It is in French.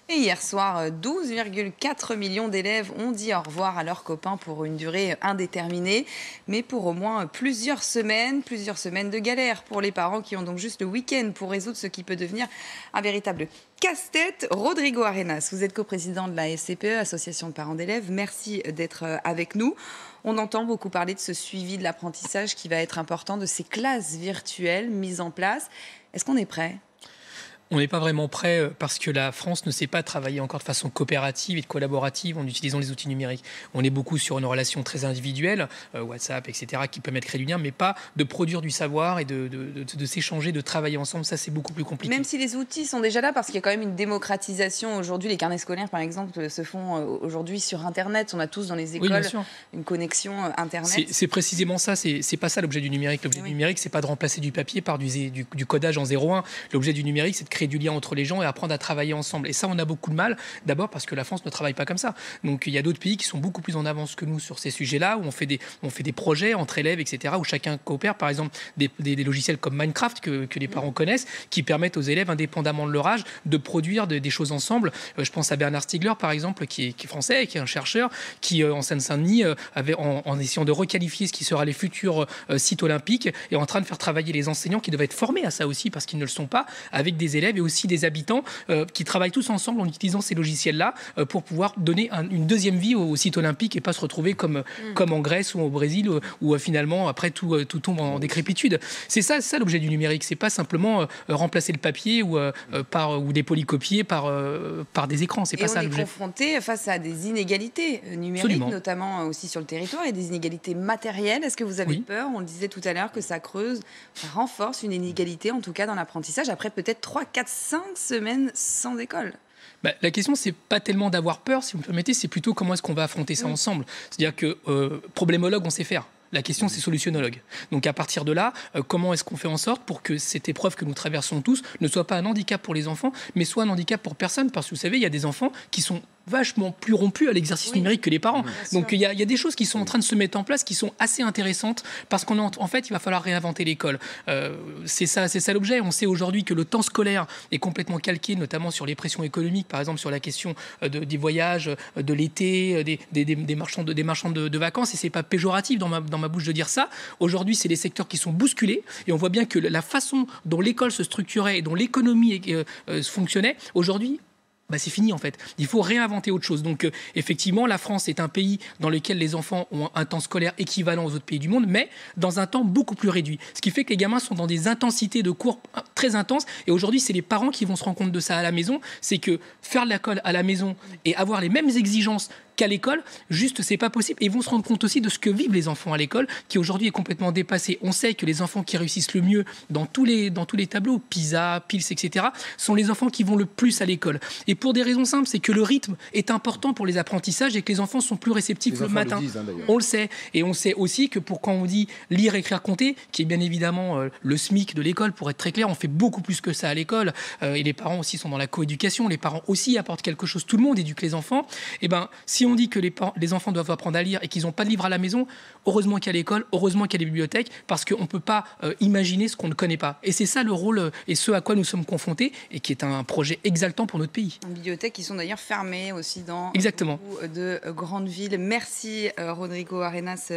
Et hier soir, 12,4 millions d'élèves ont dit au revoir à leurs copains pour une durée indéterminée, mais pour au moins plusieurs semaines de galère pour les parents qui ont donc juste le week-end pour résoudre ce qui peut devenir un véritable casse-tête. Rodrigo Arenas, vous êtes coprésident de la FCPE, Association de parents d'élèves. Merci d'être avec nous. On entend beaucoup parler de ce suivi de l'apprentissage qui va être important, de ces classes virtuelles mises en place. Est-ce qu'on est prêt ? On n'est pas vraiment prêt parce que la France ne sait pas travailler encore de façon coopérative et collaborative en utilisant les outils numériques. On est beaucoup sur une relation très individuelle, WhatsApp, etc., qui permet de créer du lien, mais pas de produire du savoir et de s'échanger, de travailler ensemble. Ça, c'est beaucoup plus compliqué. Même si les outils sont déjà là, parce qu'il y a quand même une démocratisation aujourd'hui. Les carnets scolaires, par exemple, se font aujourd'hui sur Internet. On a tous dans les écoles une connexion Internet. C'est précisément ça. C'est pas ça l'objet du numérique. L'objet du numérique, c'est pas de remplacer du papier par du codage en 0,1. L'objet du numérique, c'est de créer du lien entre les gens et apprendre à travailler ensemble. Et ça, on a beaucoup de mal, d'abord parce que la France ne travaille pas comme ça. Donc il y a d'autres pays qui sont beaucoup plus en avance que nous sur ces sujets-là, où on fait des projets entre élèves, etc., où chacun coopère. Par exemple, des logiciels comme Minecraft que les parents connaissent, qui permettent aux élèves, indépendamment de leur âge, de produire des choses ensemble. Je pense à Bernard Stiegler, par exemple, qui est français, qui est un chercheur, qui, en Seine-Saint-Denis, en essayant de requalifier ce qui sera les futurs sites olympiques, est en train de faire travailler les enseignants qui devaient être formés à ça aussi, parce qu'ils ne le sont pas, avec des élèves et aussi des habitants qui travaillent tous ensemble en utilisant ces logiciels-là pour pouvoir donner une deuxième vie au site olympique et pas se retrouver comme en Grèce ou au Brésil où finalement après tout tombe en décrépitude. C'est ça l'objet du numérique. C'est pas simplement remplacer le papier ou des polycopiés par des écrans. C'est pas ça l'objet. On est confronté face à des inégalités numériques, absolument, notamment aussi sur le territoire, et des inégalités matérielles. Est-ce que vous avez peur, on le disait tout à l'heure, que ça creuse, ça renforce une inégalité, en tout cas dans l'apprentissage, après peut-être 3, 4, 5 semaines sans école? La question, c'est pas tellement d'avoir peur, si vous me permettez, c'est plutôt comment est-ce qu'on va affronter ça ensemble. C'est-à-dire que problémologue, on sait faire. La question, c'est solutionnologue. Donc, à partir de là, comment est-ce qu'on fait en sorte pour que cette épreuve que nous traversons tous ne soit pas un handicap pour les enfants, mais soit un handicap pour personne? Parce que vous savez, il y a des enfants qui sont vachement plus rompus à l'exercice numérique que les parents. Donc, il y a des choses qui sont en train de se mettre en place qui sont assez intéressantes parce qu'en fait, il va falloir réinventer l'école. C'est ça l'objet. On sait aujourd'hui que le temps scolaire est complètement calqué, notamment sur les pressions économiques, par exemple sur la question des voyages, de l'été, des marchands de vacances. Et c'est pas péjoratif dans ma bouche de dire ça. Aujourd'hui, c'est les secteurs qui sont bousculés et on voit bien que la façon dont l'école se structurait et dont l'économie fonctionnait, aujourd'hui, c'est fini en fait. Il faut réinventer autre chose. Donc effectivement, la France est un pays dans lequel les enfants ont un temps scolaire équivalent aux autres pays du monde, mais dans un temps beaucoup plus réduit. Ce qui fait que les gamins sont dans des intensités de cours très intenses. Et aujourd'hui, c'est les parents qui vont se rendre compte de ça à la maison. C'est que faire de l'école à la maison et avoir les mêmes exigences qu'à l'école, juste, c'est pas possible. Et ils vont se rendre compte aussi de ce que vivent les enfants à l'école, qui aujourd'hui est complètement dépassé. On sait que les enfants qui réussissent le mieux dans tous les tableaux, PISA, PILS, etc., sont les enfants qui vont le plus à l'école. Et pour des raisons simples, c'est que le rythme est important pour les apprentissages et que les enfants sont plus réceptifs le matin. On le sait. Et on sait aussi que quand on dit lire, écrire, compter, qui est bien évidemment le SMIC de l'école, pour être très clair, on fait beaucoup plus que ça à l'école. Et les parents aussi sont dans la coéducation. Les parents aussi apportent quelque chose. Tout le monde éduque les enfants. Et si on dit que les enfants doivent apprendre à lire et qu'ils n'ont pas de livre à la maison, heureusement qu'il y a l'école, heureusement qu'il y a les bibliothèques, parce qu'on ne peut pas imaginer ce qu'on ne connaît pas. Et c'est ça le rôle et ce à quoi nous sommes confrontés et qui est un projet exaltant pour notre pays. Une bibliothèque qui sont d'ailleurs fermées aussi dans Exactement. beaucoup de grandes villes. Merci Rodrigo Arenas.